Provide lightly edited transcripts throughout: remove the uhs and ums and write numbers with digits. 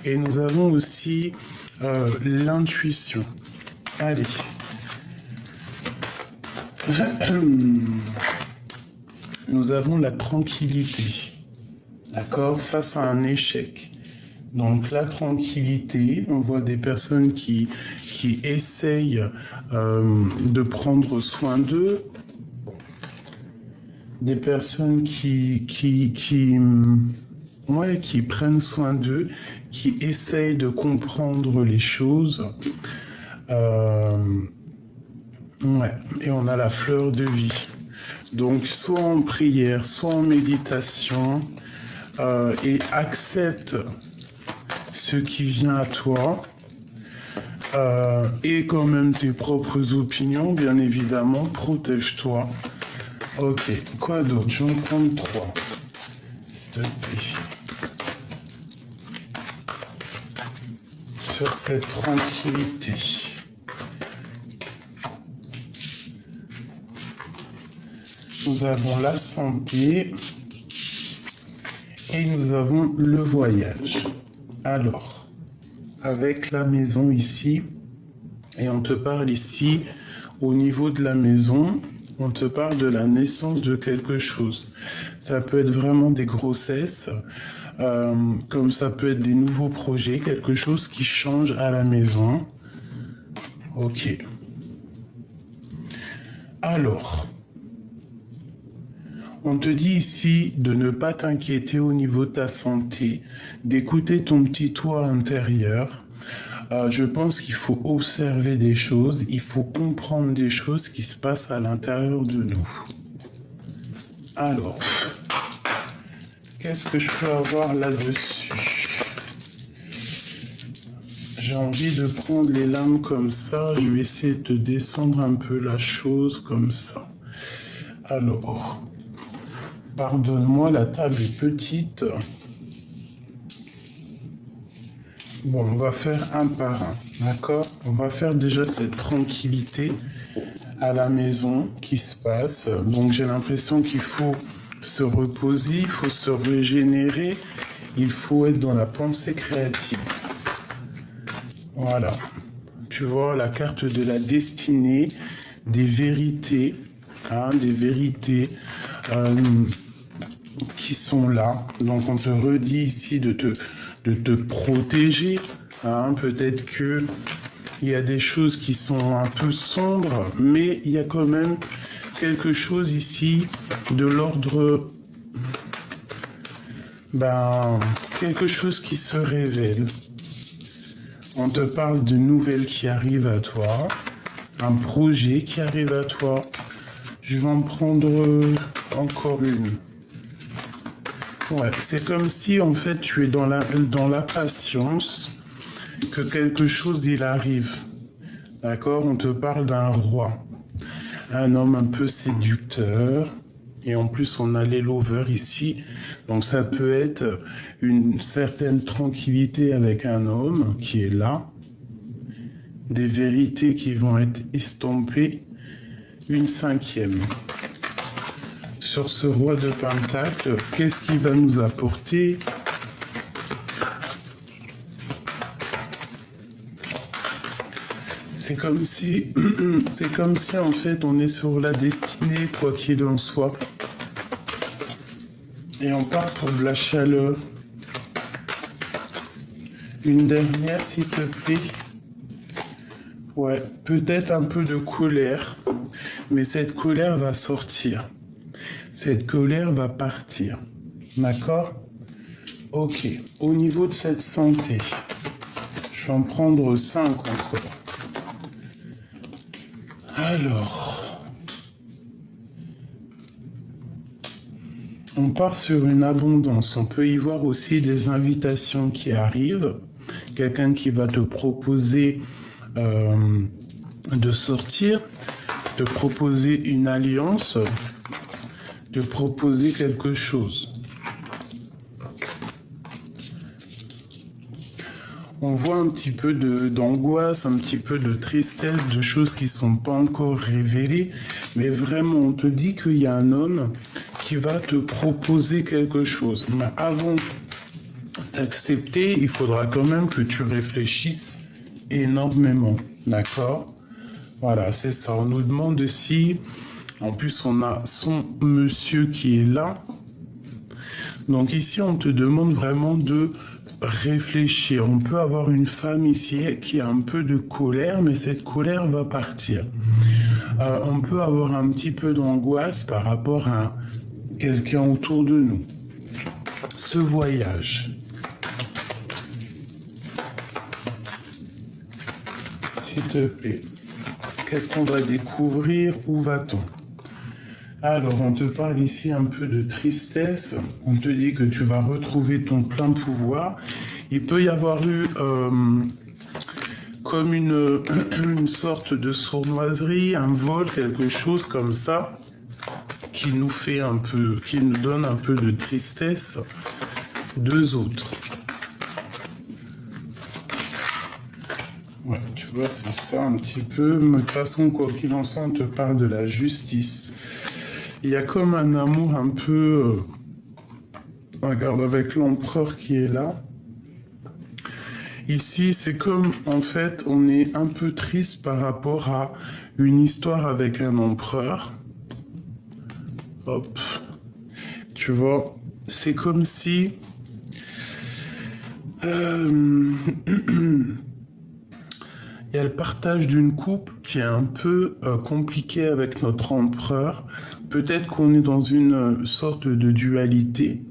Et nous avons aussi l'intuition. Allez. Nous avons la tranquillité. D'accord? Face à un échec. Donc la tranquillité, on voit des personnes qui essayent de prendre soin d'eux, des personnes qui prennent soin d'eux, qui essayent de comprendre les choses. Et on a la fleur de vie. Donc soit en prière, soit en méditation, et accepte ce qui vient à toi, et quand même tes propres opinions, bien évidemment, protège-toi. Ok, quoi d'autre? J'en prends 3, s'il te plaît. Sur cette tranquillité. Nous avons la santé et nous avons le voyage. Alors, avec la maison ici, et on te parle ici, au niveau de la maison, on te parle de la naissance de quelque chose. Ça peut être vraiment des grossesses, comme ça peut être des nouveaux projets, quelque chose qui change à la maison. Ok. Alors, on te dit ici de ne pas t'inquiéter au niveau de ta santé, d'écouter ton petit toi intérieur. Je pense qu'il faut observer des choses, il faut comprendre des choses qui se passent à l'intérieur de nous. Alors, qu'est-ce que je peux avoir là-dessus? J'ai envie de prendre les lames comme ça, je vais essayer de descendre un peu la chose comme ça. Alors, pardonne-moi, la table est petite. Bon, on va faire un par un, d'accord? On va faire déjà cette tranquillité à la maison qui se passe. Donc j'ai l'impression qu'il faut se reposer, il faut se régénérer, il faut être dans la pensée créative. Voilà. Tu vois la carte de la destinée, des vérités, des vérités qui sont là. Donc on te redit ici de te protéger. Peut-être que il y a des choses qui sont un peu sombres, mais il y a quand même quelque chose ici de l'ordre, quelque chose qui se révèle. On te parle de nouvelles qui arrivent à toi, un projet qui arrive à toi. Je vais en prendre encore une. Ouais, c'est comme si en fait tu es dans la patience que quelque chose il arrive. D'accord? On te parle d'un roi. Un homme un peu séducteur. Et en plus on a les lovers ici. Donc ça peut être une certaine tranquillité avec un homme qui est là. Des vérités qui vont être estampées. Une 5e. Sur ce roi de Pentacle, qu'est-ce qu'il va nous apporter? C'est comme si en fait on est sur la destinée, quoi qu'il en soit. Et on part pour de la chaleur. Une dernière, s'il te plaît. Ouais, peut-être un peu de colère, mais cette colère va sortir. Cette colère va partir. D'accord? Ok. Au niveau de cette santé, je vais en prendre 5 encore. Alors, on part sur une abondance. On peut y voir aussi des invitations qui arrivent. Quelqu'un qui va te proposer de sortir, de proposer une alliance, de proposer quelque chose. On voit un petit peu d'angoisse, un petit peu de tristesse, de choses qui ne sont pas encore révélées. Mais vraiment, on te dit qu'il y a un homme qui va te proposer quelque chose. Mais avant t'accepter, il faudra quand même que tu réfléchisses énormément, d'accord? Voilà, c'est ça. On nous demande si, en plus, on a son monsieur qui est là. Donc ici, on te demande vraiment de réfléchir. On peut avoir une femme ici qui a un peu de colère, mais cette colère va partir. On peut avoir un petit peu d'angoisse par rapport à quelqu'un autour de nous. Ce voyage. S'il te plaît. Qu'est-ce qu'on va découvrir? Où va-t-on? Alors, on te parle ici un peu de tristesse. On te dit que tu vas retrouver ton plein pouvoir. Il peut y avoir eu comme une sorte de sournoiserie, un vol, quelque chose comme ça, qui nous fait un peu, qui nous donne un peu de tristesse. Deux autres. Ouais, tu vois, c'est ça un petit peu. Mais de toute façon, quoi qu'il en soit, on te parle de la justice. Il y a comme un amour un peu... regarde, avec l'empereur qui est là. Ici, c'est comme, en fait, on est un peu triste par rapport à une histoire avec un empereur. Hop. Tu vois, c'est comme si... Il y a le partage d'une coupe qui est un peu compliqué avec notre empereur. Peut-être qu'on est dans une sorte de dualité.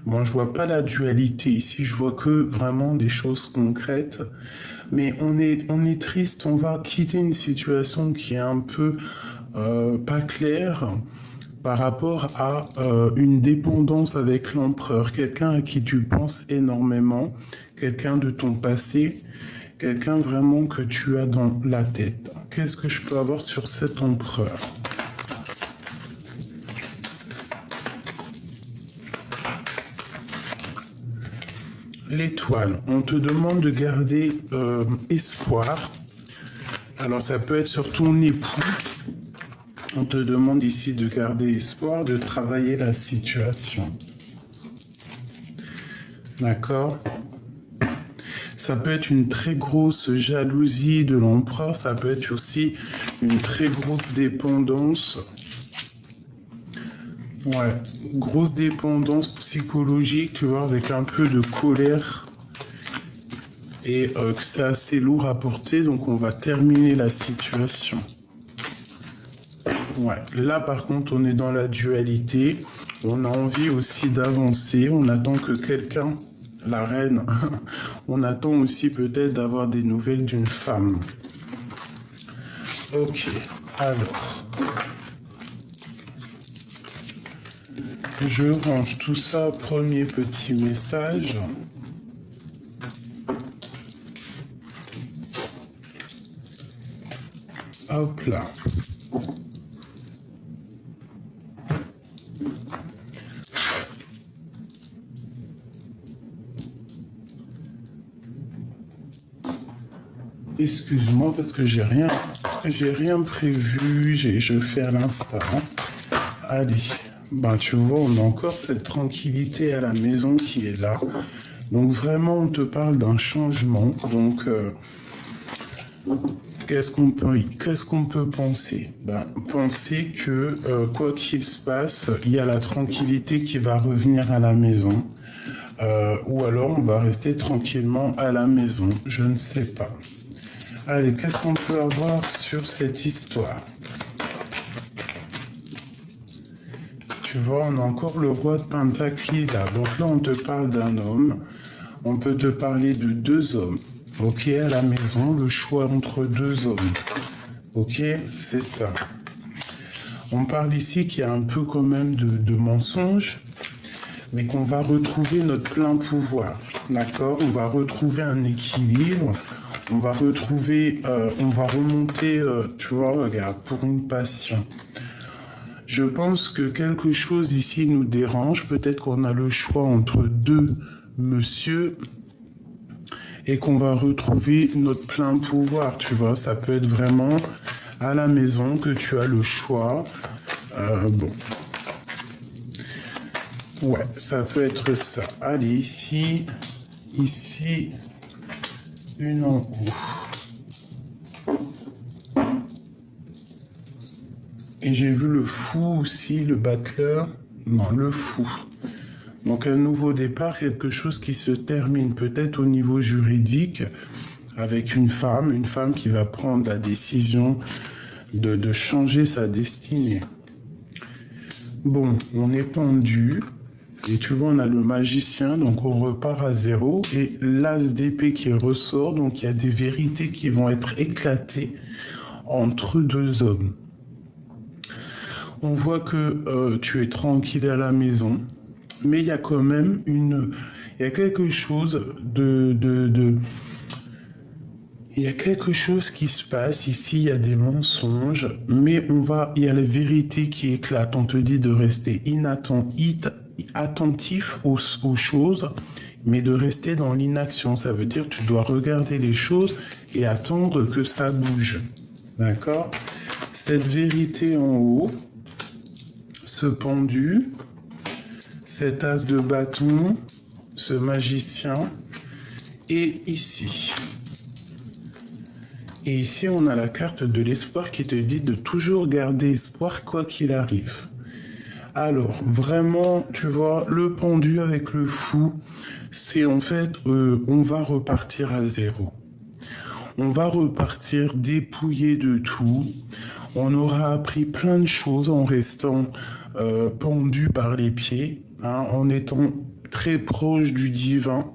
Moi, je vois pas la dualité ici. Je vois que vraiment des choses concrètes. Mais on est triste. On va quitter une situation qui est un peu pas claire par rapport à une dépendance avec l'empereur. Quelqu'un à qui tu penses énormément. Quelqu'un de ton passé. Quelqu'un vraiment que tu as dans la tête. Qu'est-ce que je peux avoir sur cet empereur? L'étoile. On te demande de garder espoir. Alors ça peut être sur ton époux. On te demande ici de garder espoir, de travailler la situation. D'accord? Ça peut être une très grosse jalousie de l'empereur, ça peut être aussi une très grosse dépendance. Ouais, grosse dépendance psychologique, tu vois, avec un peu de colère. Et que c'est assez lourd à porter, donc on va terminer la situation. Ouais, là par contre, on est dans la dualité. On a envie aussi d'avancer, on attend que quelqu'un... La reine, on attend aussi peut-être d'avoir des nouvelles d'une femme. Ok, alors. Je range tout ça, premier petit message. Hop là. Excuse-moi parce que j'ai rien prévu, je fais à l'instant. Allez, ben tu vois, on a encore cette tranquillité à la maison qui est là. Donc vraiment, on te parle d'un changement. Donc, qu'est-ce qu'on peut penser? Ben, penser que quoi qu'il se passe, il y a la tranquillité qui va revenir à la maison. Ou alors on va rester tranquillement à la maison, je ne sais pas. Allez, qu'est-ce qu'on peut avoir sur cette histoire? Tu vois, on a encore le roi de Pentacle là. Donc là, on te parle d'un homme. On peut te parler de deux hommes. Ok, à la maison, le choix entre deux hommes. Ok, c'est ça. On parle ici qu'il y a un peu quand même de mensonges, mais qu'on va retrouver notre plein pouvoir. D'accord? On va retrouver un équilibre. On va retrouver, on va remonter, tu vois, regarde, pour une passion. Je pense que quelque chose ici nous dérange. Peut-être qu'on a le choix entre deux monsieur et qu'on va retrouver notre plein pouvoir, tu vois. Ça peut être vraiment à la maison que tu as le choix. Bon. Ouais, ça peut être ça. Allez, ici... Ici, une en haut. Et j'ai vu le fou aussi, le battleur. Non, le fou. Donc un nouveau départ, quelque chose qui se termine peut-être au niveau juridique avec une femme qui va prendre la décision de changer sa destinée. Bon, on est pendu. Et tu vois, on a le magicien, donc on repart à zéro. Et l'as d'épée qui ressort, donc il y a des vérités qui vont être éclatées entre deux hommes. On voit que tu es tranquille à la maison, mais il y a quand même il y a quelque chose il y a quelque chose qui se passe ici, il y a des mensonges, mais il y a la vérité qui éclate. On te dit de rester attentif aux choses, mais de rester dans l'inaction. Ça veut dire que tu dois regarder les choses et attendre que ça bouge. D'accord? Cette vérité en haut, ce pendu, cet as de bâton, ce magicien, et ici. Et ici, on a la carte de l'espoir qui te dit de toujours garder espoir quoi qu'il arrive. Alors, vraiment, tu vois, le pendu avec le fou, c'est en fait, on va repartir à zéro. On va repartir dépouillé de tout. On aura appris plein de choses en restant pendu par les pieds, hein, en étant très proche du divin.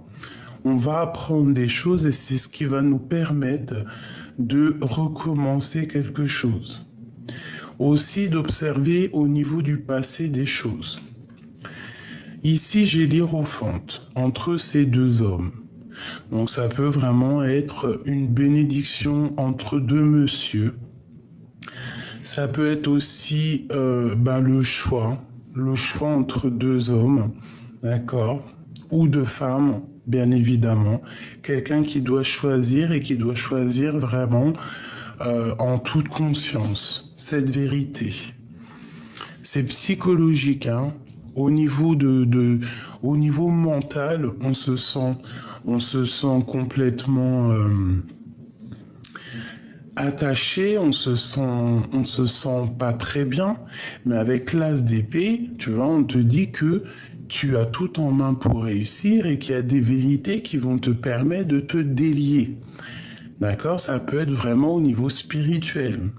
On va apprendre des choses et c'est ce qui va nous permettre de recommencer quelque chose. Aussi d'observer au niveau du passé des choses. Ici, j'ai l'hiérophante entre ces deux hommes. Donc ça peut vraiment être une bénédiction entre deux messieurs. Ça peut être aussi le choix entre deux hommes, d'accord, ou deux femmes, bien évidemment. Quelqu'un qui doit choisir et qui doit choisir vraiment en toute conscience cette vérité. C'est psychologique, hein. Au niveau au niveau mental, on se sent complètement attaché, on se sent pas très bien, mais avec l'as d'épée, tu vois, on te dit que tu as tout en main pour réussir et qu'il y a des vérités qui vont te permettre de te délier. D'accord? Ça peut être vraiment au niveau spirituel.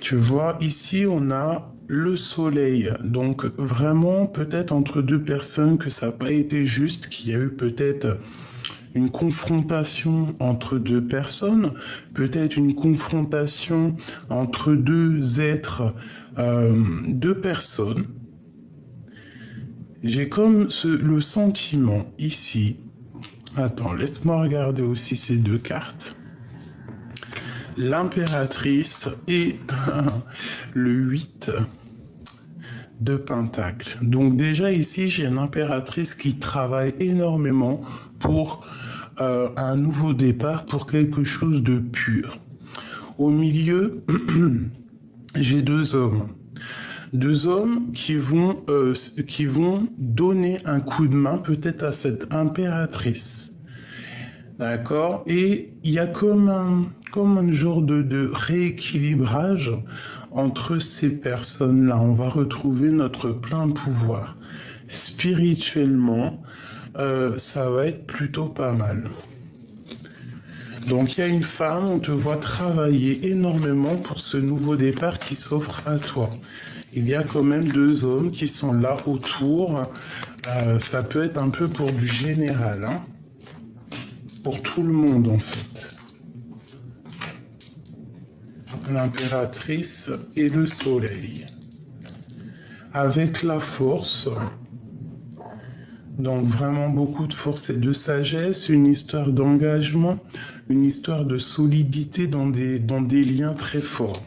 Tu vois, ici, on a le soleil. Donc, vraiment, peut-être entre deux personnes que ça n'a pas été juste, qu'il y a eu peut-être une confrontation entre deux personnes, peut-être une confrontation entre deux êtres, deux personnes. J'ai comme le sentiment ici. Attends, laisse-moi regarder aussi ces deux cartes. L'impératrice et le 8 de Pentacle. Donc déjà ici, j'ai une impératrice qui travaille énormément pour un nouveau départ, pour quelque chose de pur. Au milieu, j'ai deux hommes. Deux hommes qui vont donner un coup de main peut-être à cette impératrice. D'accord? Et il y a comme un genre de rééquilibrage entre ces personnes-là. On va retrouver notre plein pouvoir. Spirituellement, ça va être plutôt pas mal. Donc il y a une femme, on te voit travailler énormément pour ce nouveau départ qui s'offre à toi. Il y a quand même deux hommes qui sont là autour. Ça peut être un peu pour du général, hein? Pour tout le monde en fait. L'impératrice et le soleil. Avec la force. Donc vraiment beaucoup de force et de sagesse, une histoire d'engagement, une histoire de solidité dans des liens très forts.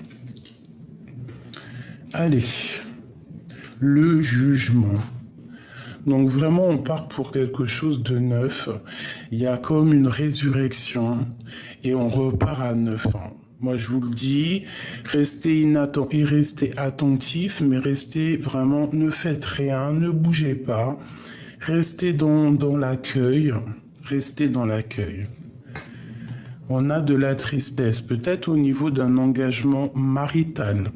Allez, le jugement. Donc vraiment, on part pour quelque chose de neuf. Il y a comme une résurrection et on repart à 9 ans. Moi, je vous le dis, restez attentif, mais restez vraiment, ne faites rien, ne bougez pas. Restez dans l'accueil. Restez dans l'accueil. On a de la tristesse, peut-être au niveau d'un engagement marital.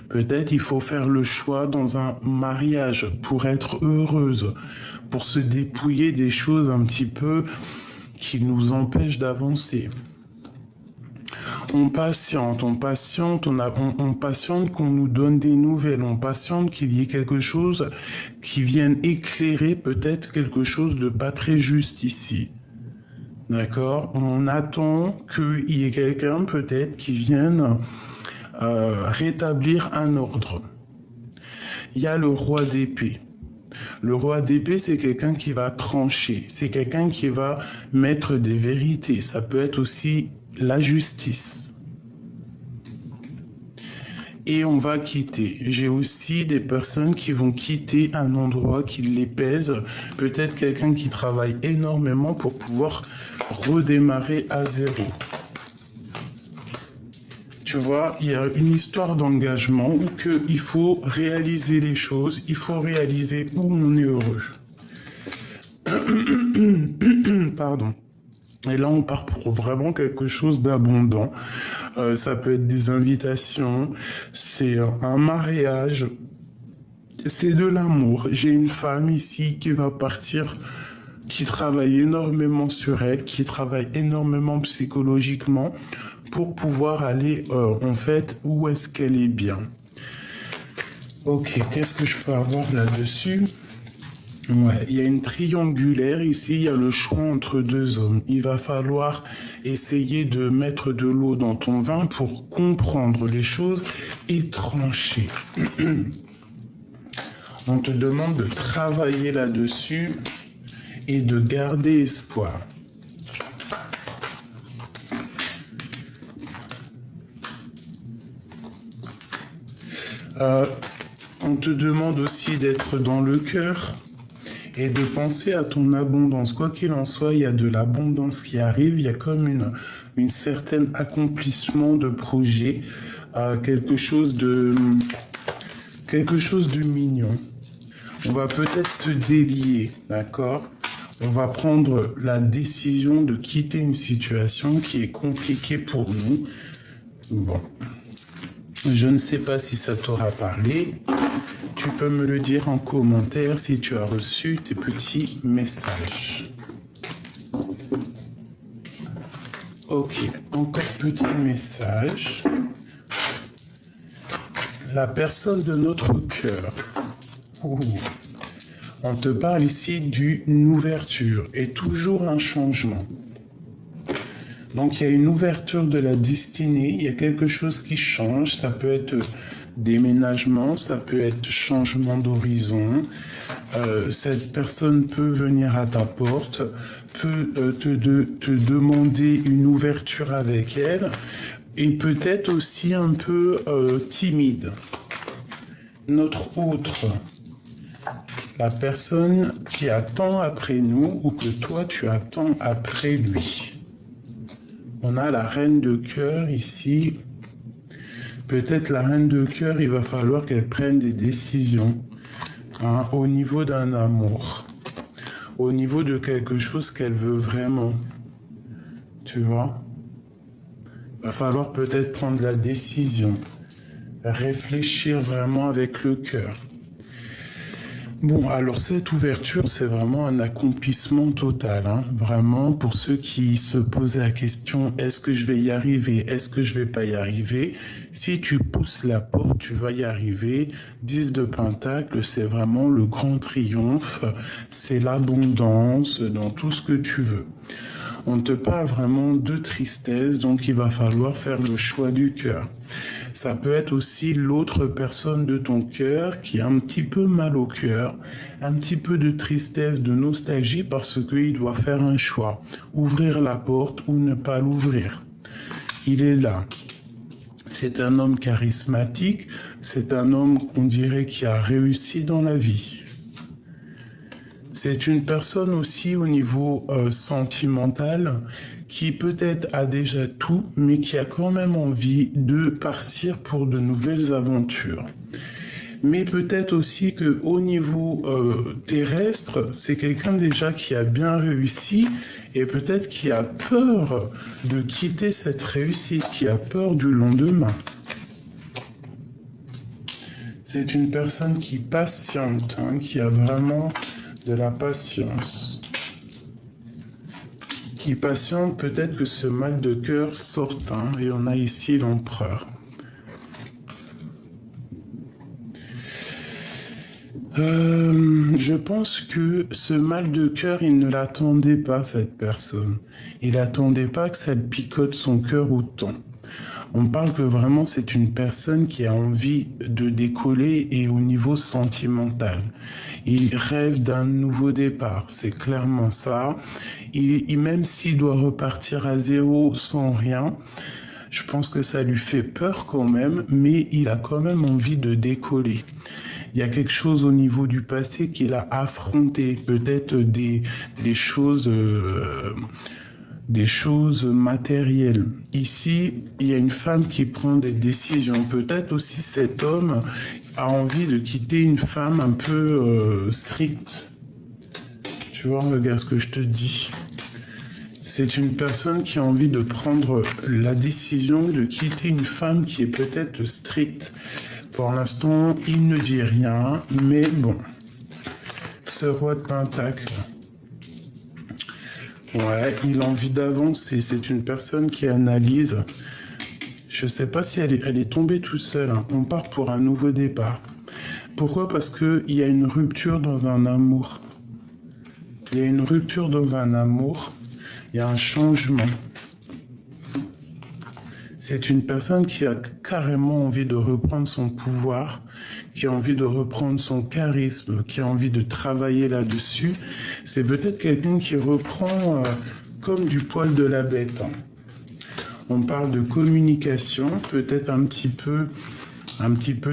Peut-être il faut faire le choix dans un mariage pour être heureuse, pour se dépouiller des choses un petit peu qui nous empêchent d'avancer. On patiente, on patiente, on patiente qu'on nous donne des nouvelles, on patiente qu'il y ait quelque chose qui vienne éclairer peut-être quelque chose de pas très juste ici. D'accord? On attend qu'il y ait quelqu'un peut-être qui vienne rétablir un ordre. Il y a le roi d'épée. Le roi d'épée, c'est quelqu'un qui va trancher. C'est quelqu'un qui va mettre des vérités. Ça peut être aussi la justice. Et on va quitter. J'ai aussi des personnes qui vont quitter un endroit qui les pèse. Peut-être quelqu'un qui travaille énormément pour pouvoir redémarrer à zéro. Tu vois, il y a une histoire d'engagement où il faut réaliser les choses, il faut réaliser où on est heureux. Pardon. Et là, on part pour vraiment quelque chose d'abondant. Ça peut être des invitations, c'est un mariage, c'est de l'amour. J'ai une femme ici qui va partir, qui travaille énormément sur elle, qui travaille énormément psychologiquement pour pouvoir aller, en fait, où est-ce qu'elle est bien. Ok, qu'est-ce que je peux avoir là-dessus ? Ouais, il y a une triangulaire ici, il y a le choix entre deux hommes. Il va falloir essayer de mettre de l'eau dans ton vin pour comprendre les choses et trancher. On te demande de travailler là-dessus et de garder espoir. On te demande aussi d'être dans le cœur et de penser à ton abondance. Quoi qu'il en soit, il y a de l'abondance qui arrive, il y a comme une certaine accomplissement de projet, quelque chose de mignon. On va peut-être se délier, d'accord ? On va prendre la décision de quitter une situation qui est compliquée pour nous. Bon. Je ne sais pas si ça t'aura parlé. Tu peux me le dire en commentaire si tu as reçu tes petits messages. Ok, encore petit message. La personne de notre cœur. Ouh. On te parle ici d'une ouverture et toujours un changement. Donc il y a une ouverture de la destinée, il y a quelque chose qui change, ça peut être déménagement, ça peut être changement d'horizon. Cette personne peut venir à ta porte, peut te demander une ouverture avec elle et peut-être aussi un peu timide. Notre autre, la personne qui attend après nous ou que toi tu attends après lui. On a la reine de cœur ici. Peut-être la reine de cœur, il va falloir qu'elle prenne des décisions au niveau d'un amour, au niveau de quelque chose qu'elle veut vraiment. Tu vois ? Il va falloir peut-être prendre la décision, réfléchir vraiment avec le cœur. Bon, alors cette ouverture, c'est vraiment un accomplissement total. Vraiment, pour ceux qui se posaient la question, est-ce que je vais y arriver, est-ce que je vais pas y arriver? Si tu pousses la porte, tu vas y arriver. 10 de Pentacle, c'est vraiment le grand triomphe, c'est l'abondance dans tout ce que tu veux. On te parle vraiment de tristesse, donc il va falloir faire le choix du cœur. Ça peut être aussi l'autre personne de ton cœur qui a un petit peu mal au cœur, un petit peu de tristesse, de nostalgie parce qu'il doit faire un choix, ouvrir la porte ou ne pas l'ouvrir. Il est là. C'est un homme charismatique, c'est un homme qu'on dirait qui a réussi dans la vie. C'est une personne aussi au niveau sentimental qui peut-être a déjà tout, mais qui a quand même envie de partir pour de nouvelles aventures. Mais peut-être aussi que au niveau terrestre, c'est quelqu'un déjà qui a bien réussi et peut-être qui a peur de quitter cette réussite, qui a peur du lendemain. C'est une personne qui patiente, hein, qui a vraiment de la patience. Qui patiente, peut-être que ce mal de cœur sorte, hein, et on a ici l'empereur. Je pense que ce mal de cœur, il ne l'attendait pas, cette personne. Il n'attendait pas que ça picote son cœur autant. On parle que vraiment c'est une personne qui a envie de décoller et au niveau sentimental. Il rêve d'un nouveau départ, c'est clairement ça. Même s'il doit repartir à zéro sans rien, je pense que ça lui fait peur quand même, mais il a quand même envie de décoller. Il y a quelque chose au niveau du passé qu'il a affronté, peut-être des choses... des choses matérielles. Ici, il y a une femme qui prend des décisions. Peut-être aussi cet homme a envie de quitter une femme un peu stricte. Tu vois, regarde ce que je te dis. C'est une personne qui a envie de prendre la décision de quitter une femme qui est peut-être stricte. Pour l'instant, il ne dit rien, mais bon. Ce roi de Pentacle. Ouais, il a envie d'avancer. C'est une personne qui analyse. Je sais pas si elle est tombée toute seule, hein. On part pour un nouveau départ. Pourquoi? Parce qu'il y a une rupture dans un amour. Il y a une rupture dans un amour. Il y a un changement. C'est une personne qui a carrément envie de reprendre son pouvoir, qui a envie de reprendre son charisme, qui a envie de travailler là-dessus. C'est peut-être quelqu'un qui reprend comme du poil de la bête. On parle de communication, peut-être un petit peu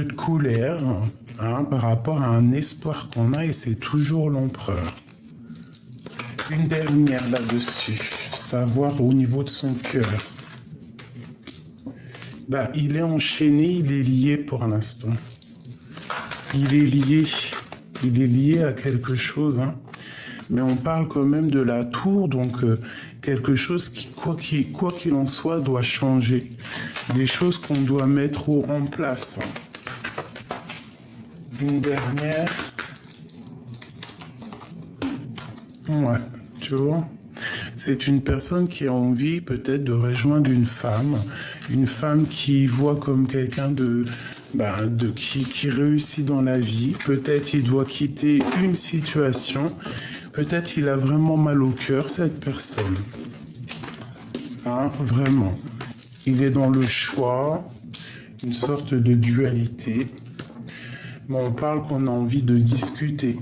de colère, hein, par rapport à un espoir qu'on a, et c'est toujours l'empereur. Une dernière là-dessus, savoir au niveau de son cœur. Bah, il est enchaîné, il est lié pour l'instant. Il est lié à quelque chose, hein. Mais on parle quand même de la tour, donc quelque chose qui, quoi qu'il en soit, doit changer. Des choses qu'on doit mettre en place. Une dernière. Ouais, tu vois. C'est une personne qui a envie peut-être de rejoindre une femme qui voit comme quelqu'un qui réussit dans la vie. Peut-être il doit quitter une situation. Peut-être il a vraiment mal au cœur, cette personne. Hein, vraiment. Il est dans le choix, une sorte de dualité. Mais on parle qu'on a envie de discuter.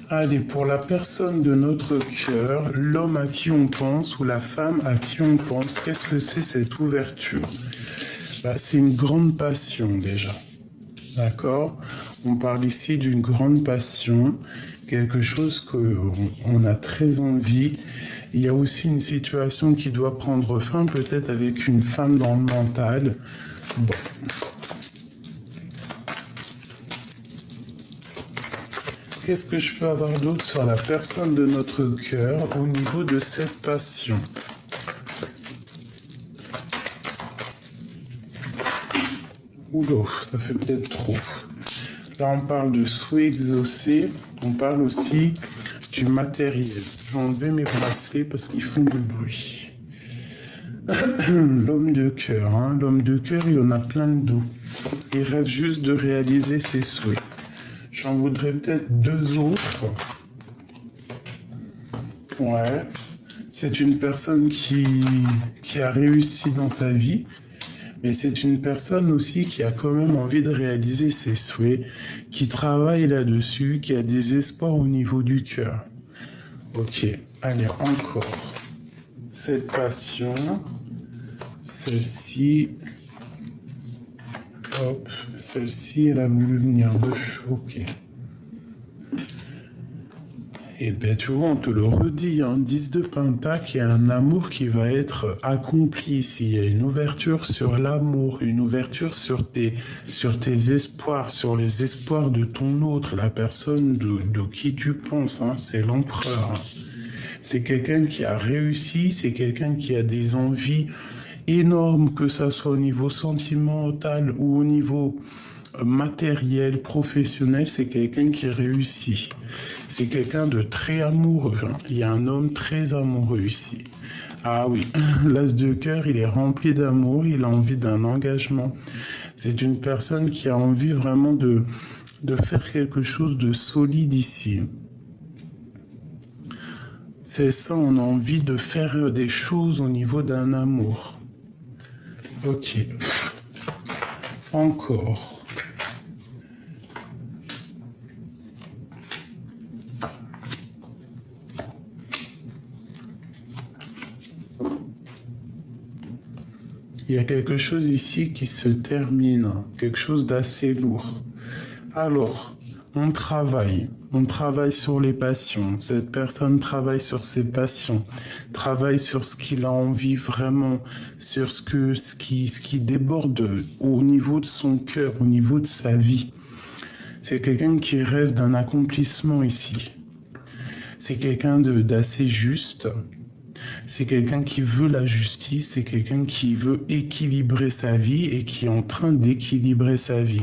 Allez, pour la personne de notre cœur, l'homme à qui on pense ou la femme à qui on pense, qu'est-ce que c'est cette ouverture? C'est une grande passion déjà. D'accord? On parle ici d'une grande passion, quelque chose qu'on a très envie. Il y a aussi une situation qui doit prendre fin, peut-être avec une femme dans le mental. Bon. Qu'est-ce que je peux avoir d'autre sur la personne de notre cœur au niveau de cette passion? Oula, ça fait peut-être trop. Là, on parle de souhait exaucé. On parle aussi du matériel. Je vais enlever mes bracelets parce qu'ils font du bruit. L'homme de cœur, hein. L'homme de cœur, il en a plein le dos. Il rêve juste de réaliser ses souhaits. J'en voudrais peut-être deux autres. Ouais. C'est une personne qui a réussi dans sa vie. Mais c'est une personne aussi qui a quand même envie de réaliser ses souhaits, qui travaille là-dessus, qui a des espoirs au niveau du cœur. Ok, allez, encore. Cette passion, celle-ci, hop, celle-ci, elle a voulu venir de... Ok. Et bien, tu vois, on te le redit, hein, 10 de Pentacle, il y a un amour qui va être accompli ici. Il y a une ouverture sur l'amour, une ouverture sur tes espoirs, sur les espoirs de ton autre, la personne de qui tu penses, hein, c'est l'empereur. Hein. C'est quelqu'un qui a réussi, c'est quelqu'un qui a des envies énormes, que ça soit au niveau sentimental ou au niveau matériel, professionnel, c'est quelqu'un qui réussit. C'est quelqu'un de très amoureux. Hein. Il y a un homme très amoureux ici. Ah oui, l'as de cœur, il est rempli d'amour, il a envie d'un engagement. C'est une personne qui a envie vraiment de faire quelque chose de solide ici. C'est ça, on a envie de faire des choses au niveau d'un amour. Ok. Encore. Il y a quelque chose ici qui se termine, quelque chose d'assez lourd. Alors, on travaille sur les passions. Cette personne travaille sur ses passions, travaille sur ce qu'il a envie vraiment, sur ce qui déborde au niveau de son cœur, au niveau de sa vie. C'est quelqu'un qui rêve d'un accomplissement ici. C'est quelqu'un d'assez juste. C'est quelqu'un qui veut la justice, c'est quelqu'un qui veut équilibrer sa vie et qui est en train d'équilibrer sa vie.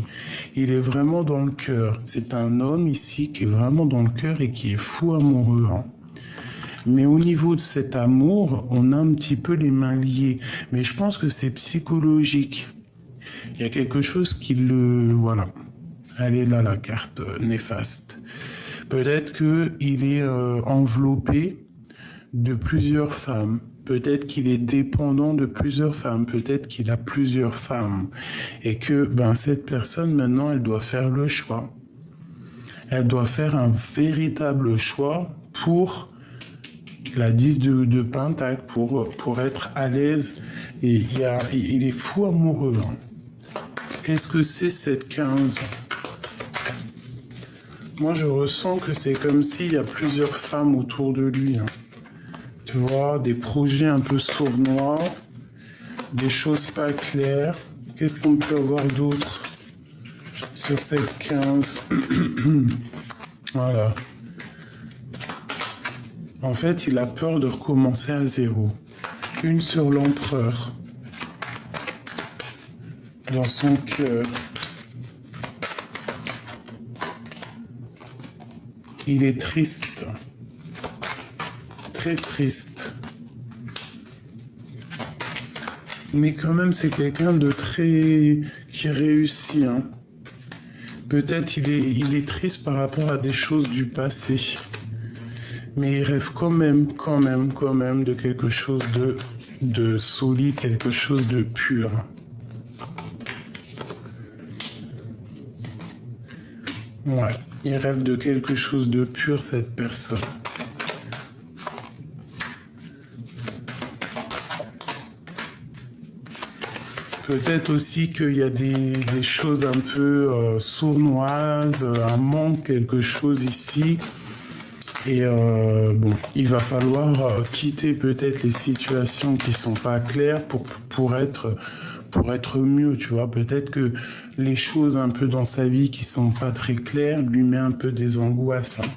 Il est vraiment dans le cœur. C'est un homme ici qui est vraiment dans le cœur et qui est fou amoureux. Hein. Mais au niveau de cet amour, on a un petit peu les mains liées. Mais je pense que c'est psychologique. Il y a quelque chose qui le... Voilà. Elle est là, la carte néfaste. Peut-être qu'il est enveloppé de plusieurs femmes. Peut-être qu'il est dépendant de plusieurs femmes. Peut-être qu'il a plusieurs femmes. Et que cette personne, maintenant, elle doit faire le choix. Elle doit faire un véritable choix pour la 10 de Pentacle, pour être à l'aise. Et il est fou amoureux. Hein. Qu'est-ce que c'est cette 15 ? Moi, je ressens que c'est comme s'il y a plusieurs femmes autour de lui. Hein. Tu vois, des projets un peu sournois, des choses pas claires. Qu'est-ce qu'on peut avoir d'autre sur cette 15 ? Voilà. En fait, il a peur de recommencer à zéro. Une sur l'empereur. Dans son cœur. Il est triste. Très triste. Mais quand même, c'est quelqu'un de très... qui réussit. Hein. Peut-être il est triste par rapport à des choses du passé. Mais il rêve quand même de quelque chose de solide, quelque chose de pur. Ouais, il rêve de quelque chose de pur, cette personne. Peut-être aussi qu'il y a des choses un peu sournoises, un manque, quelque chose ici. Et il va falloir quitter peut-être les situations qui sont pas claires pour être mieux, tu vois. Peut-être que les choses un peu dans sa vie qui sont pas très claires lui met un peu des angoisses. Hein.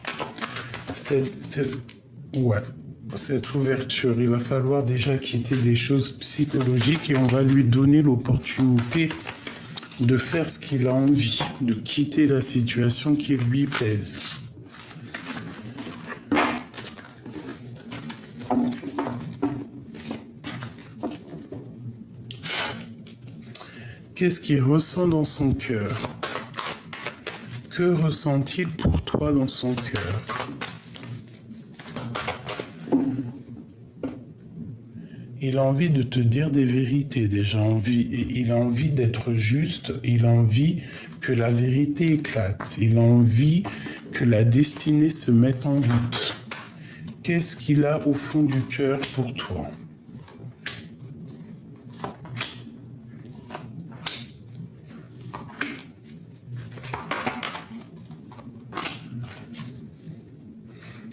Cette ouverture, il va falloir déjà quitter des choses psychologiques et on va lui donner l'opportunité de faire ce qu'il a envie, de quitter la situation qui lui pèse. Qu'est-ce qu'il ressent dans son cœur ? Que ressent-il pour toi dans son cœur ? Il a envie de te dire des vérités déjà. Il a envie d'être juste. Il a envie que la vérité éclate. Il a envie que la destinée se mette en route. Qu'est-ce qu'il a au fond du cœur pour toi ?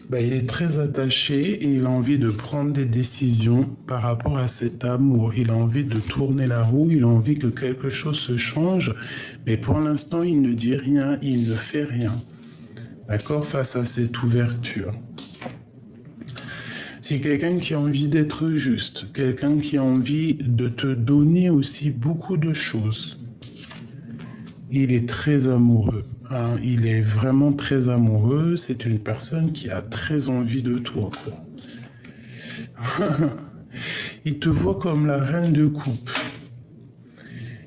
bah, il est très attaché et il a envie de prendre des décisions par rapport à cet amour. Il a envie de tourner la roue, il a envie que quelque chose se change, mais pour l'instant, il ne dit rien, il ne fait rien. D'accord, face à cette ouverture. C'est quelqu'un qui a envie d'être juste, quelqu'un qui a envie de te donner aussi beaucoup de choses. Il est très amoureux, hein. Il est vraiment très amoureux. C'est une personne qui a très envie de toi, quoi. Il te voit comme la reine de coupe.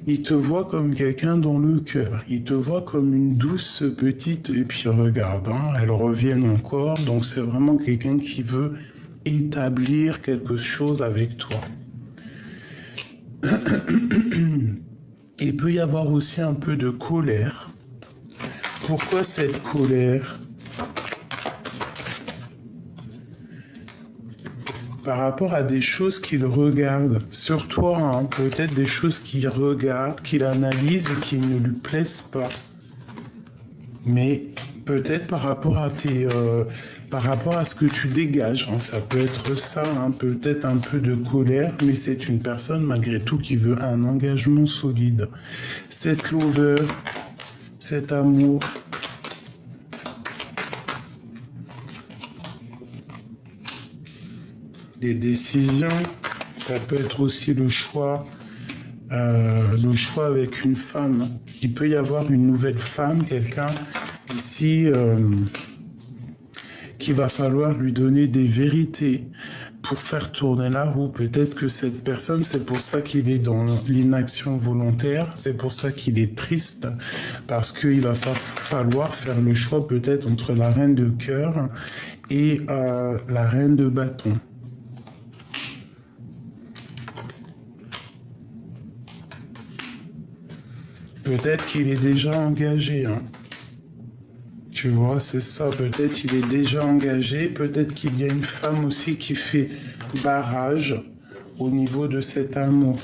Il te voit comme quelqu'un dans le cœur. Il te voit comme une douce petite... Et puis regarde, hein, elles reviennent encore. Donc c'est vraiment quelqu'un qui veut établir quelque chose avec toi. Il peut y avoir aussi un peu de colère. Pourquoi cette colère? Par rapport à des choses qu'il regarde sur toi, hein, peut-être des choses qu'il regarde, qu'il analyse et qui ne lui plaisent pas. Mais peut-être par rapport à par rapport à ce que tu dégages, hein, ça peut être ça, hein, peut-être un peu de colère, mais c'est une personne malgré tout qui veut un engagement solide. Cette lover, cet amour. Des décisions, ça peut être aussi le choix avec une femme. Il peut y avoir une nouvelle femme, quelqu'un ici qu'il va falloir lui donner des vérités pour faire tourner la roue. Peut-être que cette personne, c'est pour ça qu'il est dans l'inaction volontaire, c'est pour ça qu'il est triste, parce qu'il va falloir faire le choix peut-être entre la reine de cœur et la reine de bâton. Peut-être qu'il est déjà engagé, hein. Tu vois, c'est ça, peut-être qu'il est déjà engagé, peut-être qu'il y a une femme aussi qui fait barrage au niveau de cet amour.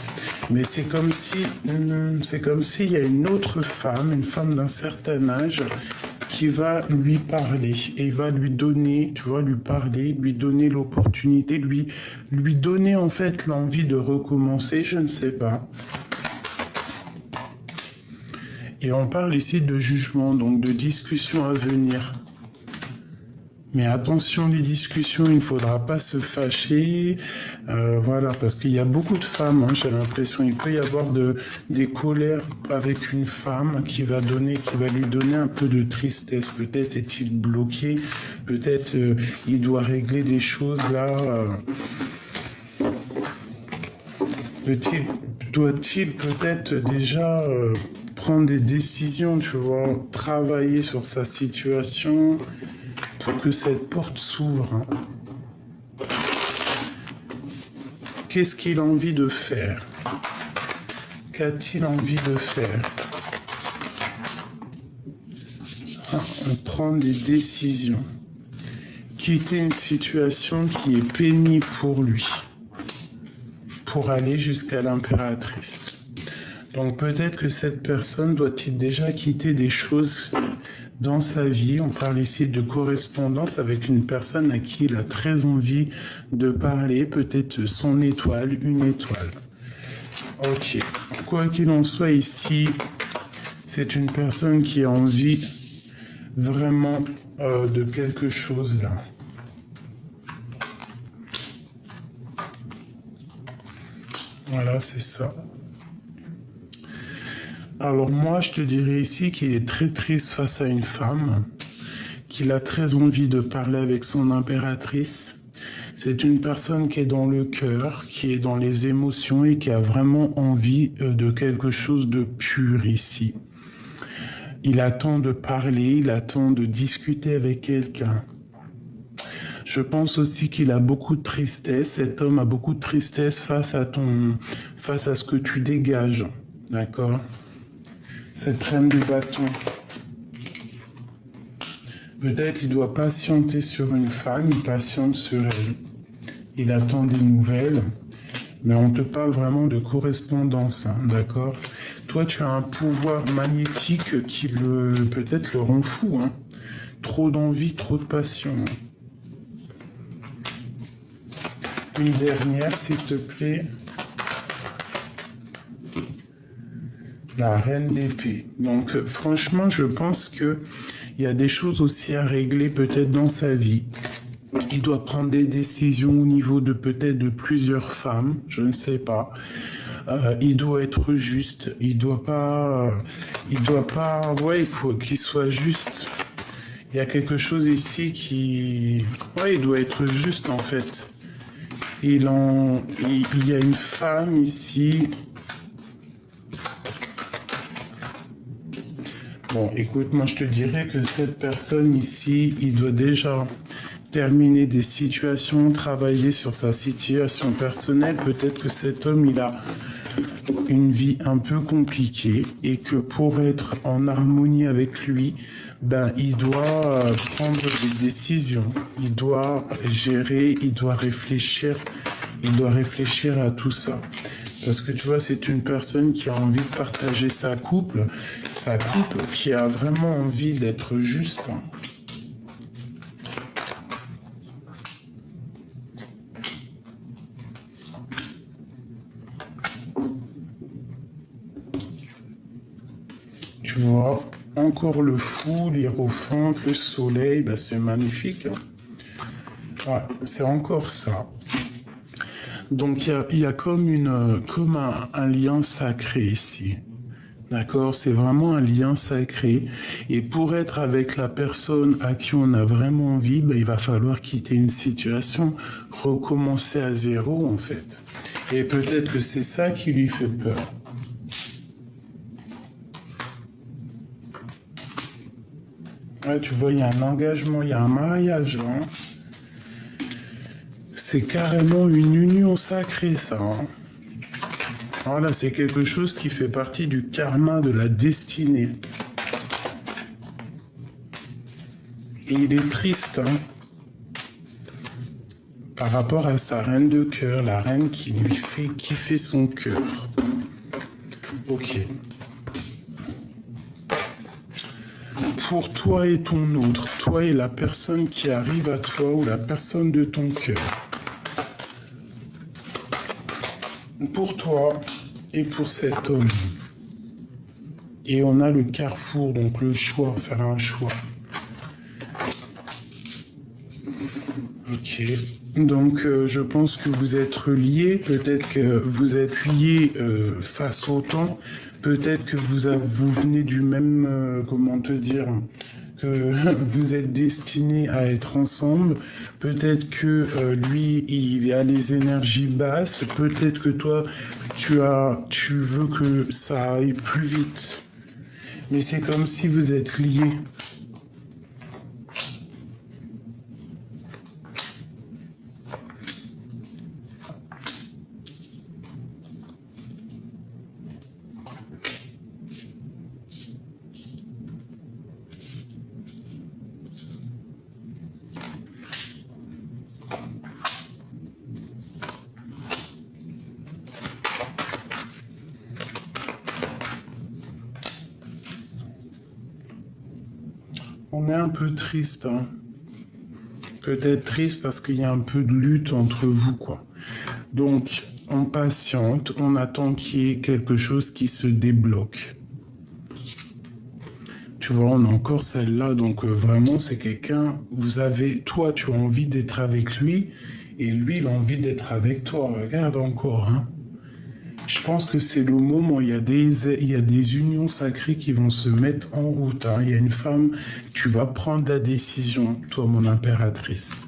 Mais c'est comme s'il y a une autre femme, une femme d'un certain âge, qui va lui parler et va lui donner, tu vois, lui parler, lui donner l'opportunité, lui donner en fait l'envie de recommencer, je ne sais pas. Et on parle ici de jugement, donc de discussions à venir. Mais attention, les discussions, il ne faudra pas se fâcher. Voilà, parce qu'il y a beaucoup de femmes, hein, j'ai l'impression. Il peut y avoir des colères avec une femme qui va lui donner un peu de tristesse. Peut-être est-il bloqué, peut-être il doit régler des choses là. Doit-il peut-être déjà... prendre des décisions, tu vois, travailler sur sa situation pour que cette porte s'ouvre. Hein. Qu'est-ce qu'il a envie de faire? Qu'a-t-il envie de faire? On prend des décisions. Quitter une situation qui est pénible pour lui, pour aller jusqu'à l'impératrice. Donc peut-être que cette personne doit-il déjà quitter des choses dans sa vie. On parle ici de correspondance avec une personne à qui il a très envie de parler, peut-être son étoile, une étoile. Ok, quoi qu'il en soit ici, c'est une personne qui a envie vraiment de quelque chose là. Voilà, c'est ça. Alors moi, je te dirais ici qu'il est très triste face à une femme, qu'il a très envie de parler avec son impératrice. C'est une personne qui est dans le cœur, qui est dans les émotions et qui a vraiment envie de quelque chose de pur ici. Il attend de parler, il attend de discuter avec quelqu'un. Je pense aussi qu'il a beaucoup de tristesse. Cet homme a beaucoup de tristesse face à ce que tu dégages. D'accord ? Cette reine de bâton. Peut-être il doit patienter sur une femme, il patiente sur elle. Il attend des nouvelles, mais on te parle vraiment de correspondance, hein, d'accord? Toi, tu as un pouvoir magnétique qui peut-être le rend fou, hein. Trop d'envie, trop de passion. Une dernière, s'il te plaît. La reine d'épée. Donc, franchement, je pense que il y a des choses aussi à régler peut-être dans sa vie. Il doit prendre des décisions au niveau de peut-être de plusieurs femmes, je ne sais pas. Il doit être juste. Ouais, il faut qu'il soit juste. Il y a quelque chose ici ouais, il doit être juste en fait. Il y a une femme ici. Bon, écoute, moi je te dirais que cette personne ici, il doit déjà terminer des situations, travailler sur sa situation personnelle. Peut-être que cet homme, il a une vie un peu compliquée et que pour être en harmonie avec lui, ben, il doit prendre des décisions, il doit gérer, il doit réfléchir à tout ça. Parce que tu vois, c'est une personne qui a envie de partager sa couple qui a vraiment envie d'être juste. Tu vois, encore le fou, l'hiérophante, le soleil, ben c'est magnifique. Ouais, c'est encore ça. Donc il y a comme un lien sacré ici. D'accord? C'est vraiment un lien sacré. Et pour être avec la personne à qui on a vraiment envie, ben, il va falloir quitter une situation, recommencer à zéro en fait. Et peut-être que c'est ça qui lui fait peur. Ouais, tu vois, il y a un engagement, il y a un mariage là. Hein. C'est carrément une union sacrée, ça. Hein. Voilà, c'est quelque chose qui fait partie du karma de la destinée. Et il est triste, hein, par rapport à sa reine de cœur, la reine qui lui fait kiffer son cœur. Ok. Pour toi et ton autre, toi et la personne qui arrive à toi ou la personne de ton cœur. Pour toi et pour cet homme. Et on a le carrefour, donc le choix, faire un choix. Ok. Donc je pense que vous êtes liés, peut-être que vous êtes liés face au temps, peut-être que vous venez du même, comment te dire, que vous êtes destinés à être ensemble, peut-être que lui, il a les énergies basses, peut-être que toi, tu veux que ça aille plus vite. Mais c'est comme si vous êtes liés. On est un peu triste, hein. Peut-être triste parce qu'il y a un peu de lutte entre vous, quoi. Donc, on patiente, on attend qu'il y ait quelque chose qui se débloque. Tu vois, on a encore celle-là, donc vraiment, c'est quelqu'un, toi, tu as envie d'être avec lui, et lui, il a envie d'être avec toi. Regarde encore, hein. Je pense que c'est le moment, il y a des unions sacrées qui vont se mettre en route. Hein. Il y a une femme, tu vas prendre la décision, toi, mon impératrice.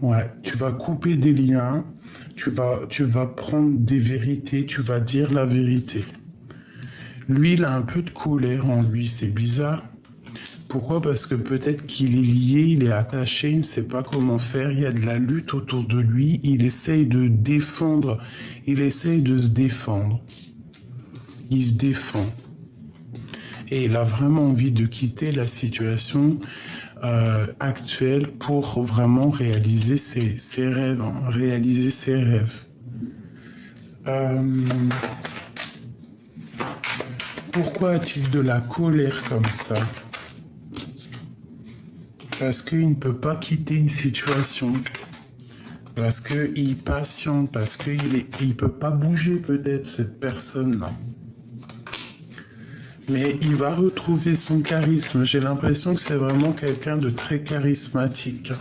Ouais, tu vas couper des liens, tu vas prendre des vérités, tu vas dire la vérité. Lui, il a un peu de colère en lui, c'est bizarre. Pourquoi? Parce que peut-être qu'il est lié, il est attaché, il ne sait pas comment faire, il y a de la lutte autour de lui, il essaye de se défendre. Il se défend. Et il a vraiment envie de quitter la situation actuelle pour vraiment réaliser ses rêves, hein, réaliser ses rêves. Pourquoi a-t-il de la colère comme ça? Parce qu'il ne peut pas quitter une situation. Parce qu'il patiente, parce qu'il ne peut pas bouger peut-être, cette personne-là. Mais il va retrouver son charisme. J'ai l'impression que c'est vraiment quelqu'un de très charismatique.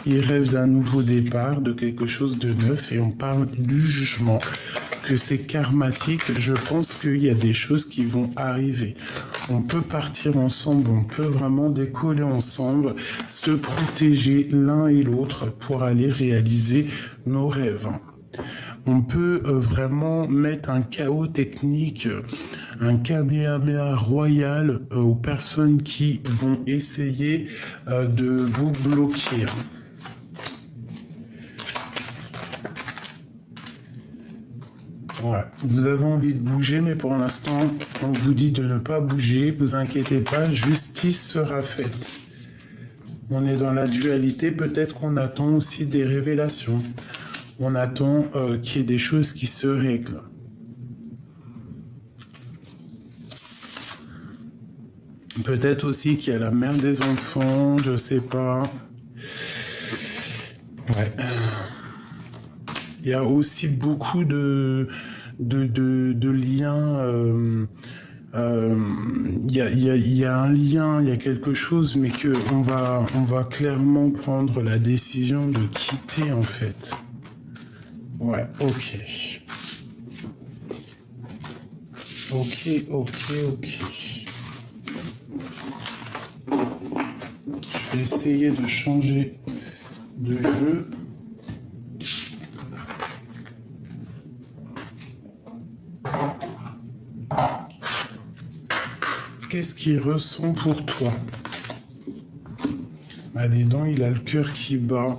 Il rêve d'un nouveau départ, de quelque chose de neuf, et on parle du jugement, que c'est karmatique. Je pense qu'il y a des choses qui vont arriver. On peut partir ensemble, on peut vraiment décoller ensemble, se protéger l'un et l'autre pour aller réaliser nos rêves. On peut vraiment mettre un chaos technique, un kamehameha royal aux personnes qui vont essayer de vous bloquer. Ouais. Vous avez envie de bouger, mais pour l'instant, on vous dit de ne pas bouger. Vous inquiétez pas, justice sera faite. On est dans la dualité, peut-être qu'on attend aussi des révélations. On attend qu'il y ait des choses qui se règlent. Peut-être aussi qu'il y a la mère des enfants, je sais pas. Ouais. Il y a aussi beaucoup de liens. Il y a un lien, il y a quelque chose, mais que on va clairement prendre la décision de quitter en fait. Ouais, ok. Ok. Je vais essayer de changer de jeu. Qu'est-ce qu'il ressent pour toi? Ah, dis donc, il a le cœur qui bat.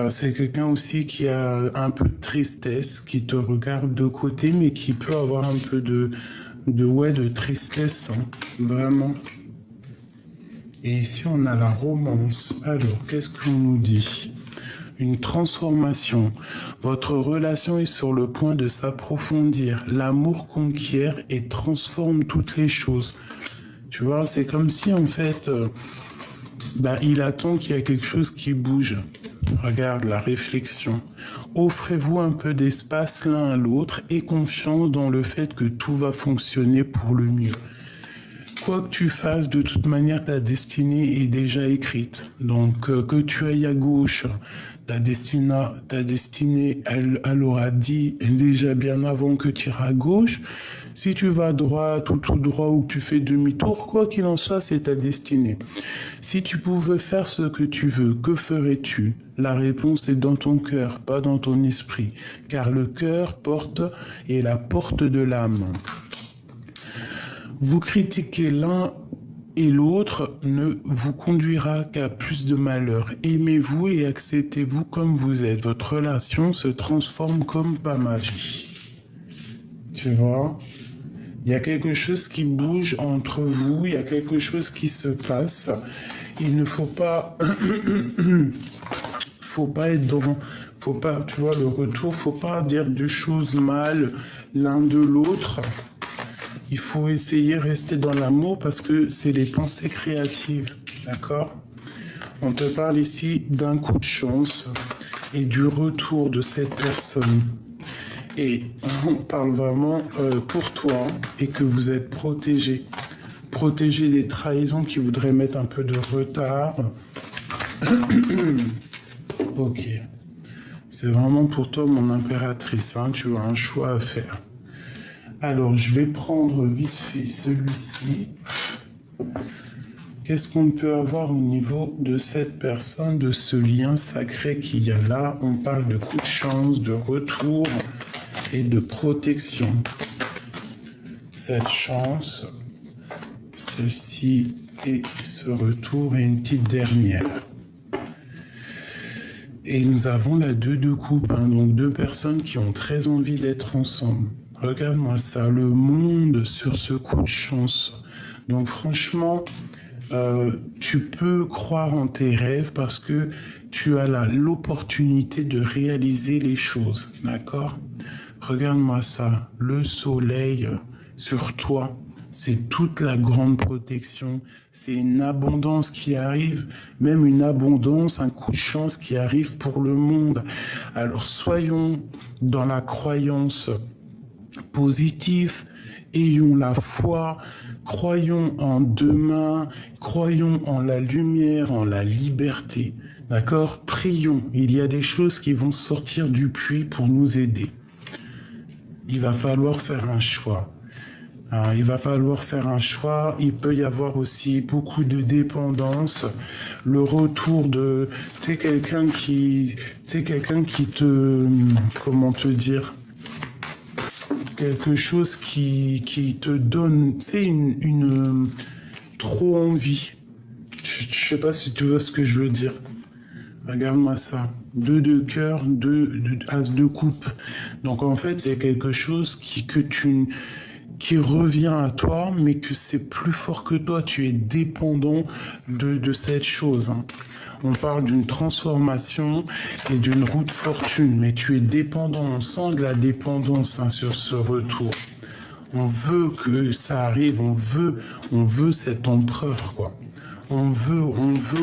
C'est quelqu'un aussi qui a un peu de tristesse, qui te regarde de côté, mais qui peut avoir un peu de tristesse, hein, vraiment. Et ici, on a la romance. Alors, qu'est-ce qu'on nous dit? Une transformation. Votre relation est sur le point de s'approfondir. L'amour conquiert et transforme toutes les choses. Tu vois, c'est comme si, en fait, il attend qu'il y ait quelque chose qui bouge. Regarde la réflexion. Offrez-vous un peu d'espace l'un à l'autre et confiance dans le fait que tout va fonctionner pour le mieux. Quoi que tu fasses, de toute manière, ta destinée est déjà écrite. Donc, que tu ailles à gauche, ta destinée, elle aura dit déjà bien avant que tu iras à gauche. Si tu vas à droite ou tout droit ou que tu fais demi-tour, quoi qu'il en soit, c'est ta destinée. Si tu pouvais faire ce que tu veux, que ferais-tu? La réponse est dans ton cœur, pas dans ton esprit, car le cœur est la porte de l'âme. Vous critiquez l'un et l'autre ne vous conduira qu'à plus de malheur. Aimez-vous et acceptez-vous comme vous êtes. Votre relation se transforme comme par magie. Tu vois? Il y a quelque chose qui bouge entre vous, il y a quelque chose qui se passe. Il ne faut pas... faut pas être dans... Faut pas, tu vois, le retour, faut pas dire des choses mal l'un de l'autre. Il faut essayer de rester dans l'amour parce que c'est les pensées créatives, d'accord? On te parle ici d'un coup de chance et du retour de cette personne. Et on parle vraiment pour toi et que vous êtes protégé. Protégé des trahisons qui voudraient mettre un peu de retard. Ok. C'est vraiment pour toi, mon impératrice. Hein, tu as un choix à faire. Alors, je vais prendre vite fait celui-ci. Qu'est-ce qu'on peut avoir au niveau de cette personne, de ce lien sacré qu'il y a là? On parle de coup de chance, de retour et de protection. Cette chance, celle-ci et ce retour et une petite dernière. Et nous avons la 2 de coupe, hein, donc 2 personnes qui ont très envie d'être ensemble. Regarde-moi ça, le monde sur ce coup de chance. Donc franchement, tu peux croire en tes rêves parce que tu as l'opportunité de réaliser les choses, d'accord? Regarde-moi ça, le soleil sur toi, c'est toute la grande protection, c'est une abondance qui arrive, même une abondance, un coup de chance qui arrive pour le monde. Alors soyons dans la croyance positive, ayons la foi, croyons en demain, croyons en la lumière, en la liberté. D'accord? Prions. Il y a des choses qui vont sortir du puits pour nous aider. Il va falloir faire un choix. Il va falloir faire un choix. Il peut y avoir aussi beaucoup de dépendance. Le retour de... Tu sais, quelqu'un qui te... Comment te dire? Quelque chose qui te donne, tu sais, une trop envie. Je sais pas si tu vois ce que je veux dire. Regarde-moi ça. 2 de cœur, 2 as de coupe. Donc en fait, c'est quelque chose qui revient à toi, mais que c'est plus fort que toi. Tu es dépendant de cette chose. On parle d'une transformation et d'une roue de fortune, mais tu es dépendant. On sent de la dépendance sur ce retour. On veut que ça arrive, on veut cet empereur, quoi. On veut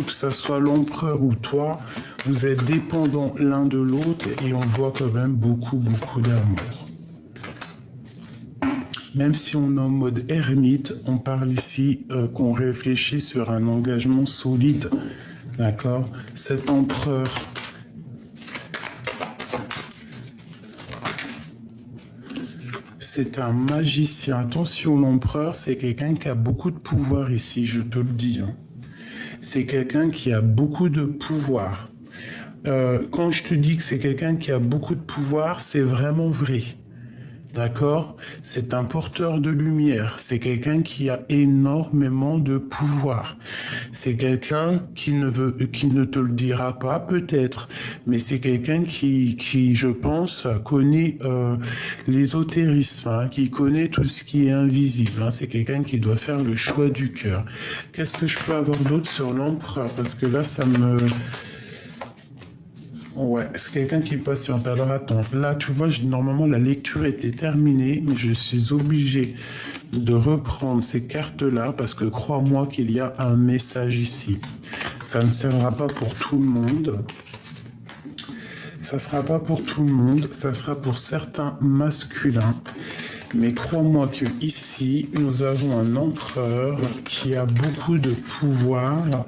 que ça soit l'empereur ou toi. Vous êtes dépendants l'un de l'autre et on voit quand même beaucoup d'amour. Même si on est en mode ermite, on parle ici qu'on réfléchit sur un engagement solide. D'accord? Cet empereur, c'est un magicien. Attention, l'empereur, c'est quelqu'un qui a beaucoup de pouvoir ici, je te le dis. C'est quelqu'un qui a beaucoup de pouvoir. Quand je te dis que c'est quelqu'un qui a beaucoup de pouvoir, c'est vraiment vrai. D'accord? C'est un porteur de lumière. C'est quelqu'un qui a énormément de pouvoir. C'est quelqu'un qui ne te le dira pas, peut-être, mais c'est quelqu'un qui, je pense, connaît l'ésotérisme, qui connaît tout ce qui est invisible. C'est quelqu'un qui doit faire le choix du cœur. Qu'est-ce que je peux avoir d'autre sur l'empereur? Parce que là, ça me... Ouais, c'est quelqu'un qui patiente. Alors attends, là tu vois, normalement la lecture était terminée, mais je suis obligé de reprendre ces cartes-là parce que crois-moi qu'il y a un message ici. Ça ne sera pas pour tout le monde. Ça ne sera pas pour tout le monde, ça sera pour certains masculins. Mais crois-moi que ici, nous avons un empereur qui a beaucoup de pouvoir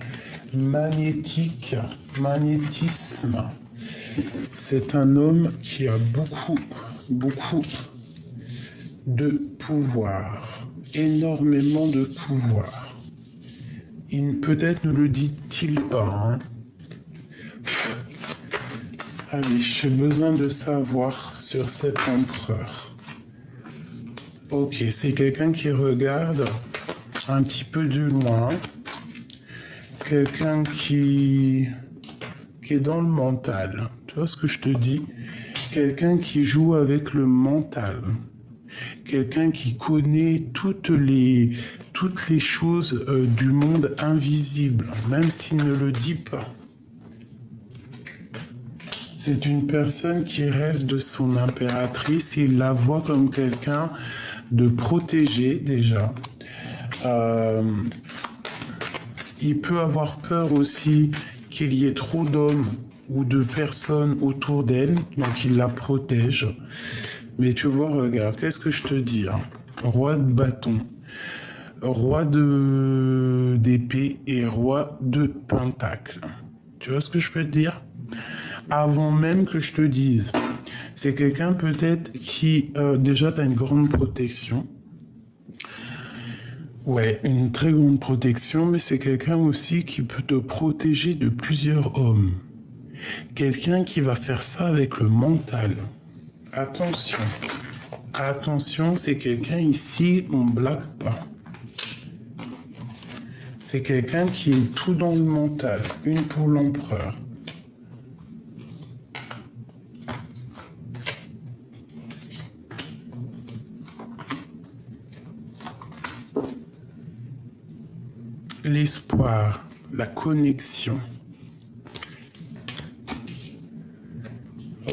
magnétique, magnétisme. C'est un homme qui a beaucoup de pouvoir, énormément de pouvoir. Peut-être ne le dit-il pas. Allez, j'ai besoin de savoir sur cet empereur. Ok, c'est quelqu'un qui regarde un petit peu de loin. Quelqu'un qui est dans le mental. Tu vois ce que je te dis? Quelqu'un qui joue avec le mental. Quelqu'un qui connaît toutes les choses du monde invisible, même s'il ne le dit pas. C'est une personne qui rêve de son impératrice et il la voit comme quelqu'un de protégé déjà. Il peut avoir peur aussi qu'il y ait trop d'hommes ou de personnes autour d'elle, donc il la protège. Mais tu vois, regarde, qu'est-ce que je te dis? Roi de bâton, roi d'épée et roi de pentacle. Tu vois ce que je peux te dire? Avant même que je te dise, c'est quelqu'un peut-être qui déjà t'as une grande protection. Ouais, une très grande protection, mais c'est quelqu'un aussi qui peut te protéger de plusieurs hommes. Quelqu'un qui va faire ça avec le mental. Attention. Attention, c'est quelqu'un ici, on blague pas. C'est quelqu'un qui est tout dans le mental. Une pour l'empereur. L'espoir, la connexion.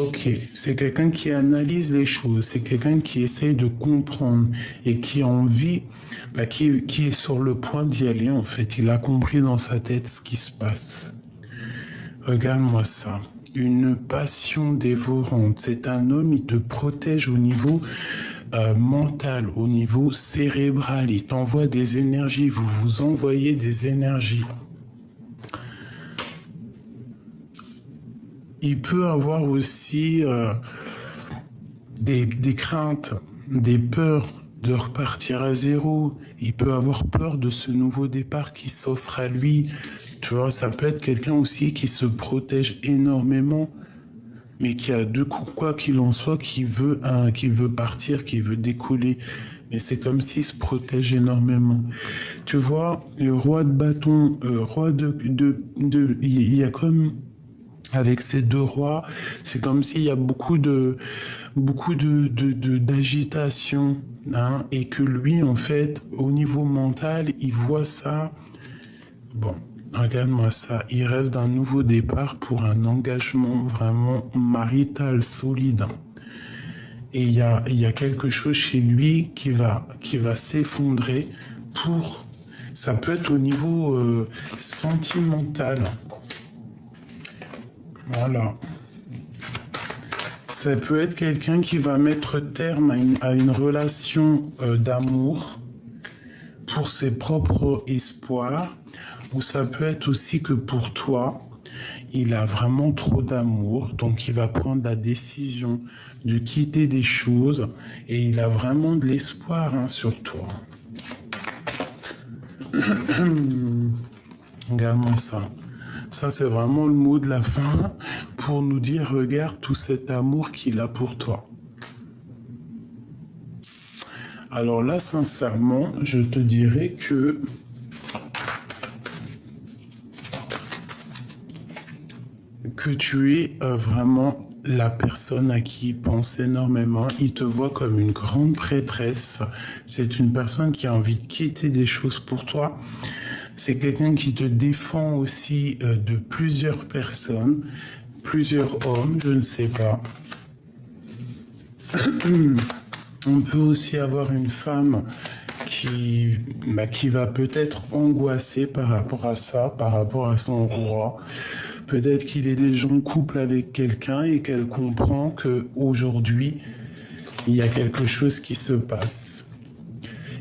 Ok, c'est quelqu'un qui analyse les choses, c'est quelqu'un qui essaye de comprendre et qui a envie, qui est sur le point d'y aller en fait. Il a compris dans sa tête ce qui se passe. Regarde-moi ça. Une passion dévorante. C'est un homme, il te protège au niveau mental, au niveau cérébral. Il t'envoie des énergies, vous vous envoyez des énergies. Il peut avoir aussi des craintes, des peurs de repartir à zéro. Il peut avoir peur de ce nouveau départ qui s'offre à lui. Tu vois, ça peut être quelqu'un aussi qui se protège énormément, mais qui a deux coups, quoi qu'il en soit, qui veut partir, qui veut décoller. Mais c'est comme s'il se protège énormément. Tu vois, le roi de bâton, il y a comme, avec ces deux rois, c'est comme s'il y a beaucoup d'agitation, hein, et que lui, en fait, au niveau mental, il voit ça. Bon, regarde-moi ça. Il rêve d'un nouveau départ pour un engagement vraiment marital solide. Et il y a quelque chose chez lui qui va s'effondrer pour... Ça peut être au niveau sentimental. Voilà. Ça peut être quelqu'un qui va mettre terme à une relation d'amour pour ses propres espoirs, ou ça peut être aussi que pour toi, il a vraiment trop d'amour, donc il va prendre la décision de quitter des choses et il a vraiment de l'espoir, hein, sur toi. Regarde-moi ça. Ça, c'est vraiment le mot de la fin pour nous dire, regarde tout cet amour qu'il a pour toi. Alors là, sincèrement, je te dirais que tu es vraiment la personne à qui il pense énormément. Il te voit comme une grande prêtresse. C'est une personne qui a envie de quitter des choses pour toi. C'est quelqu'un qui te défend aussi de plusieurs personnes, plusieurs hommes, je ne sais pas. On peut aussi avoir une femme qui va peut-être angoisser par rapport à ça, par rapport à son roi. Peut-être qu'il est déjà en couple avec quelqu'un et qu'elle comprend qu'aujourd'hui, il y a quelque chose qui se passe.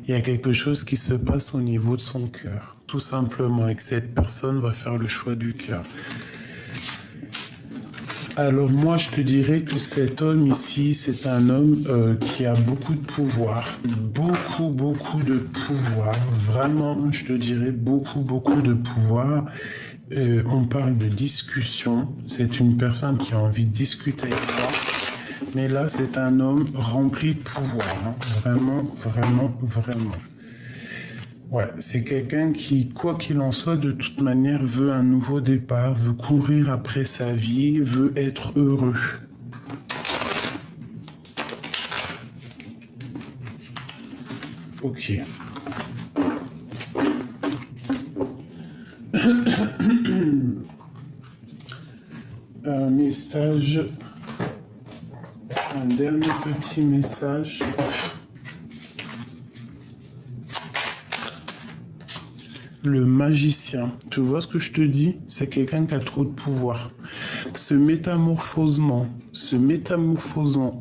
Il y a quelque chose qui se passe au niveau de son cœur. Tout simplement, et que cette personne va faire le choix du cœur. Alors moi, je te dirais que cet homme ici, c'est un homme qui a beaucoup de pouvoir. Beaucoup de pouvoir. Vraiment, je te dirais beaucoup de pouvoir. On parle de discussion. C'est une personne qui a envie de discuter avec toi. Mais là, c'est un homme rempli de pouvoir. Hein. Vraiment. Ouais, c'est quelqu'un qui, quoi qu'il en soit, de toute manière, veut un nouveau départ, veut courir après sa vie, veut être heureux. Ok. Un message, un dernier petit message. Le magicien, tu vois ce que je te dis? C'est quelqu'un qui a trop de pouvoir. Se métamorphosant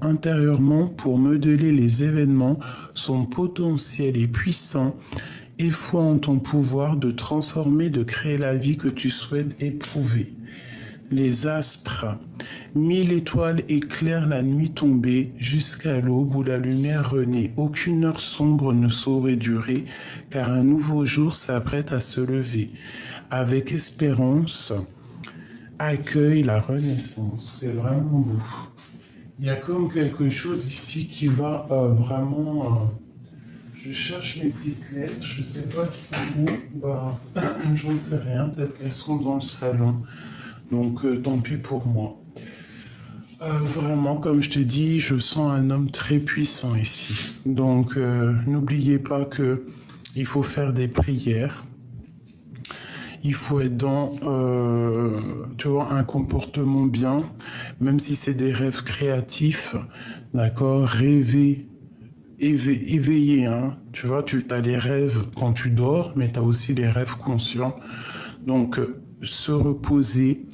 intérieurement pour modeler les événements, son potentiel est puissant et foi en ton pouvoir de transformer, de créer la vie que tu souhaites éprouver. Les astres, 1000 étoiles éclairent la nuit tombée jusqu'à l'aube où la lumière renaît. Aucune heure sombre ne saurait durer, car un nouveau jour s'apprête à se lever. Avec espérance, accueille la renaissance. C'est vraiment beau. Il y a comme quelque chose ici qui va vraiment... Je cherche mes petites lettres, je ne sais pas qui sont où. J'en sais rien, peut-être qu'elles sont dans le salon. Donc, tant pis pour moi. Vraiment, comme je te dis, je sens un homme très puissant ici. Donc, n'oubliez pas que il faut faire des prières. Il faut être dans, tu vois, un comportement bien, même si c'est des rêves créatifs, d'accord, rêver, éveiller, hein. Tu vois, tu as les rêves quand tu dors, mais tu as aussi les rêves conscients. Donc, se reposer,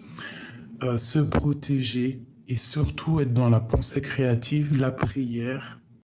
se protéger et surtout être dans la pensée créative, la prière